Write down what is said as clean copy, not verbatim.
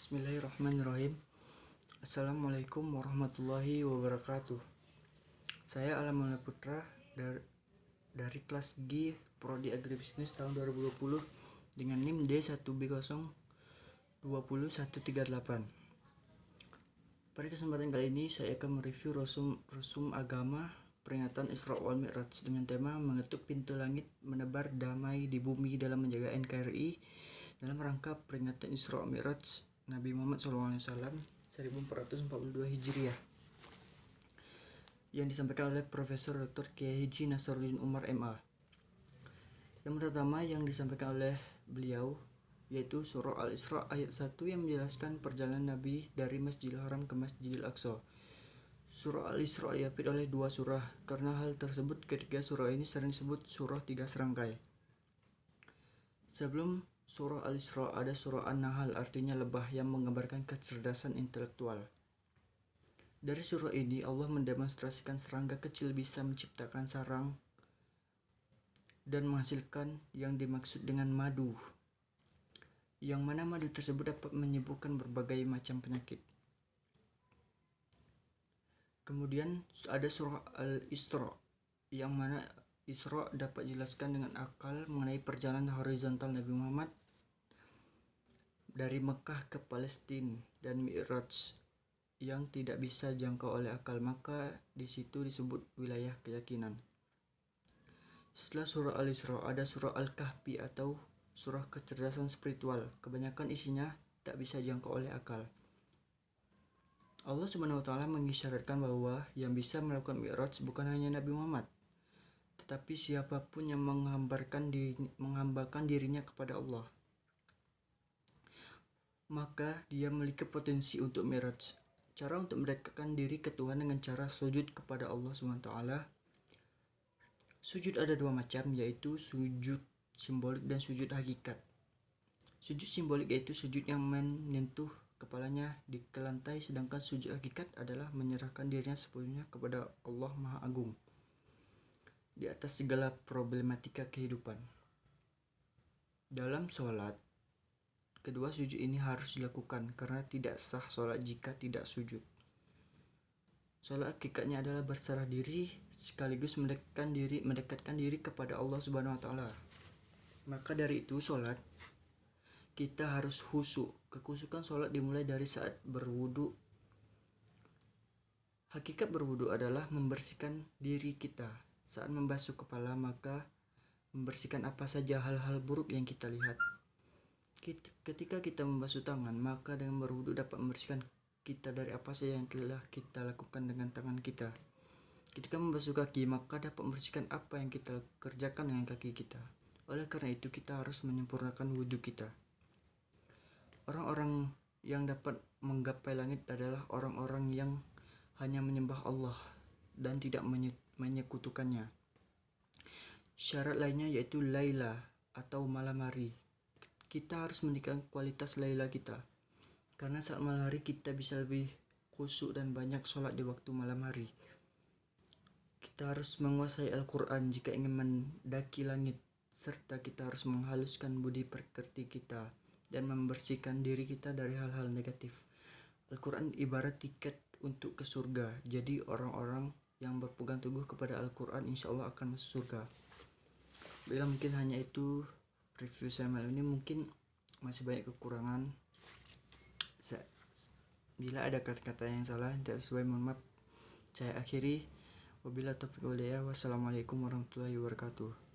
Bismillahirrahmanirrahim. Assalamualaikum warahmatullahi wabarakatuh. Saya Alam Putra dari kelas G Prodi Agribisnis tahun 2020 dengan NIM D1B0201138. Pada kesempatan kali ini saya akan mereview rusum agama peringatan Isra wal Mi'raj dengan tema mengetuk pintu langit menebar damai di bumi dalam menjaga NKRI dalam rangka peringatan Isra wal Mi'raj Nabi Muhammad SAW 1442 Hijriah yang disampaikan oleh Profesor Dr. Kiai Haji Nasaruddin Umar MA. Yang pertama yang disampaikan oleh beliau yaitu surah Al-Isra ayat 1 yang menjelaskan perjalanan Nabi dari Masjidil Haram ke Masjidil Aqsa. Surah Al-Isra diapit oleh dua surah. Karena hal tersebut, ketiga surah ini sering disebut surah tiga serangkai. Sebelum surah Al-Isra ada surah An-Nahl, artinya lebah, yang menggambarkan kecerdasan intelektual. Dari surah ini Allah mendemonstrasikan serangga kecil bisa menciptakan sarang dan menghasilkan yang dimaksud dengan madu, yang mana madu tersebut dapat menyembuhkan berbagai macam penyakit. Kemudian ada surah Al-Isra, yang mana Isra dapat dijelaskan dengan akal mengenai perjalanan horizontal Nabi Muhammad dari Mekah ke Palestina, dan Mi'raj yang tidak bisa jangkau oleh akal, maka di situ disebut wilayah keyakinan. Setelah surah Al-Isra ada surah Al-Kahfi atau surah kecerdasan spiritual. Kebanyakan isinya tak bisa jangkau oleh akal. Allah SWT mengisyaratkan bahwa yang bisa melakukan Mi'raj bukan hanya Nabi Muhammad, tetapi siapapun yang menghambakan dirinya kepada Allah, maka dia memiliki potensi untuk Mi'raj. Cara untuk mendekatkan diri ke Tuhan dengan cara sujud kepada Allah SWT. Sujud ada dua macam, yaitu sujud simbolik dan sujud hakikat. Sujud simbolik yaitu sujud yang menyentuh kepalanya ke lantai, sedangkan sujud hakikat adalah menyerahkan dirinya sepenuhnya kepada Allah Maha Agung di atas segala problematika kehidupan. Dalam sholat, kedua sujud ini harus dilakukan karena tidak sah sholat jika tidak sujud. Sholat hakikatnya adalah berserah diri sekaligus mendekatkan diri kepada Allah Subhanahu wa Ta'ala. Maka dari itu sholat kita harus khusyuk. Kekhusyukan sholat dimulai dari saat berwudu. Hakikat berwudu adalah membersihkan diri kita. Saat membasuh kepala, maka membersihkan apa saja hal-hal buruk yang kita lihat. Ketika kita membasuh tangan, maka dengan berwudu dapat membersihkan kita dari apa saja yang telah kita lakukan dengan tangan kita. Ketika membasuh kaki, maka dapat membersihkan apa yang kita kerjakan dengan kaki kita. Oleh karena itu, kita harus menyempurnakan wudu kita. Orang-orang yang dapat menggapai langit adalah orang-orang yang hanya menyembah Allah dan tidak menyekutukannya. Syarat lainnya yaitu laila atau malam hari. Kita harus meningkatkan kualitas laila kita, karena saat malam hari kita bisa lebih khusyuk dan banyak sholat di waktu malam hari. Kita harus menguasai Al-Quran jika ingin mendaki langit, serta kita harus menghaluskan budi pekerti kita dan membersihkan diri kita dari hal-hal negatif. Al-Quran ibarat tiket untuk ke surga. Jadi orang-orang yang berpegang teguh kepada Al-Quran insya Allah akan masuk surga. Bila mungkin hanya itu review saya malam ini, mungkin masih banyak kekurangan. Bila ada kata-kata yang salah tidak sesuai, mohon maaf. Saya akhiri. Wabillahi taufiq wal hidayah. Wassalamualaikum warahmatullahi wabarakatuh.